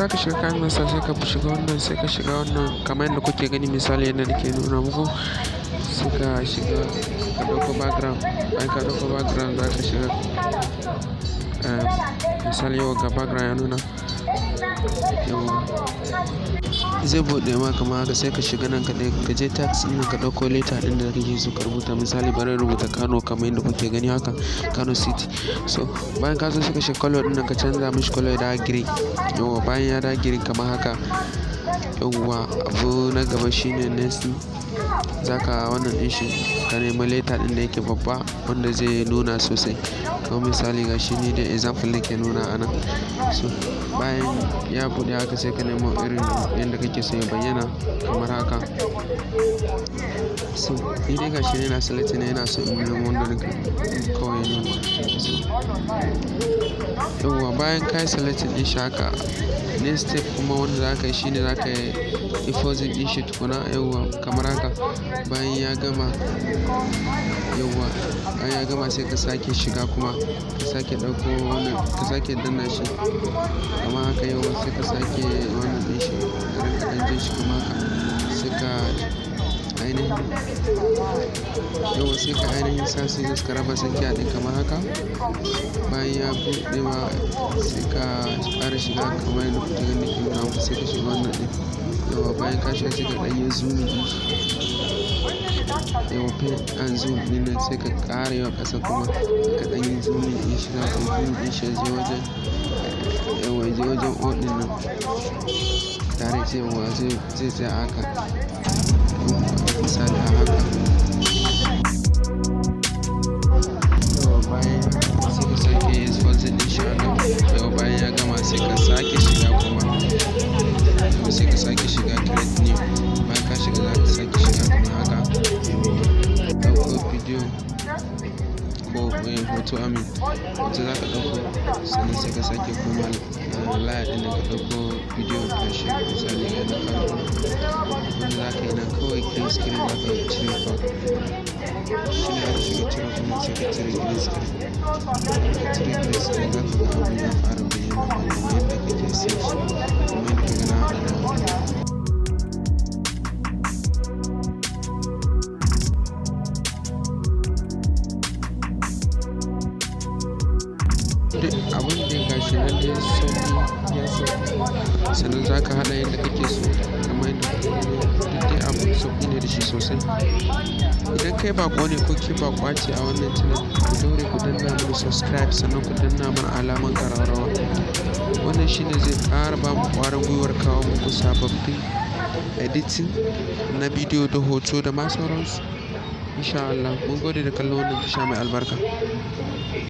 za ka shiga kayan nasa sai ka shiga wannan, sai ka shiga wannan kamar yadda kuke gani misali yadda nake nuna muku. Sai ka shiga ka ɗauko background, bayan ka ɗauko background za ka shiga misali yau ga background ya nuna yawa zai buɗe ma kamar haka. Sai ka shiga nan ka je text ɗin ka ɗauko letter ɗin da kake so ka rubuta. Misali bari rubuta Kano kamar yadda kuke gani haka, Kano City. So bayan ka zo sai ka shiga color ɗin nan ka canza mishi color ya dawo green. Yawa bayan ya dawo green kamar haka, yawa abu na gaba shine next zaka wannan ɗin shi ka nemi letter ɗin da yake babba wanda zai nuna sosai. Kamar misali ga shi ni da example nake nuna a nan. So bayan ya buɗe haka sai ka nemo irin yadda kake so ya bayyana kamar haka. So ni dai ga shi ne na select ne, yana so in nemo wanda kawai ya nuna. Yawa bayan ka yi selecting ɗin shi haka, next step kuma wanda za ka yi shine za ka yi deposit ɗin shi tukuna. Yawa kamar haka. Bayan ya gama, yawa bayan ya gama sai ka sake shiga kuma ka sake ɗauko wannan ka sake danna shi kamar haka. Yawa sai ka sake wannan ɗin shi ka ɗan jan shi kamar haka. Sai ka ainihin yawa sai ka ainihin sa sai ka raba tsakiya ɗin kamar haka. Bayan ya buɗe ma sai ka ƙara shiga kamar yadda kuke gani ke nuna muku. Sai ka shiga wannan ɗin. Yawa bayan ka shiga sai ka ɗan yi zoom ɗin shi. Yawa pen and zoom ɗin nan sai ka ƙara yawa ƙasa kuma ka ɗan yi zoom ɗin shi. Za ka yi zoom ɗin shi je wajen yawa je wajen O ɗin nan tare cewa zai tsaya haka. Misali a haka. Yawa bayan sai ka sake yi sponsor ɗin shi haka. Yawa bayan ya gama sai ka sake shiga kuma. Yawa sai ka sake shiga create new. Bayan ka shiga za ka sake shiga kuma haka. Ɗauko bidiyo ko hoto amin hoto za ka ɗauko sannan sai ka sake koma laya ɗin da ka ɗauko bidiyo ka shi. Misali ga na farko wanda za ka yi nan kawai green screen za ka cire fa shi ne za ka shiga cire kuma sai ka cire green screen. Ka cire green screen za ka ga abin ya fara bayyana kamar yadda kake son shi kuma yadda ka ga na haɗa da wannan. Abin da gashi nan dai sauƙi ya sauƙi sannan za ka haɗa yadda kake so kamar yadda duk dai abin sauƙi ne da shi sosai. Idan kai baƙo ne ko ke baƙwa ce a wannan channel, ku daure ku danna mana subscribe sannan ku danna mana alaman ƙararrawa. Wannan shine zai ƙara ba mu ƙwarin gwiwar kawo muku sababbin editing na bidiyo da hoto da ma sauransu. Insha Allah mun gode da kallon wannan tasha mai albarka.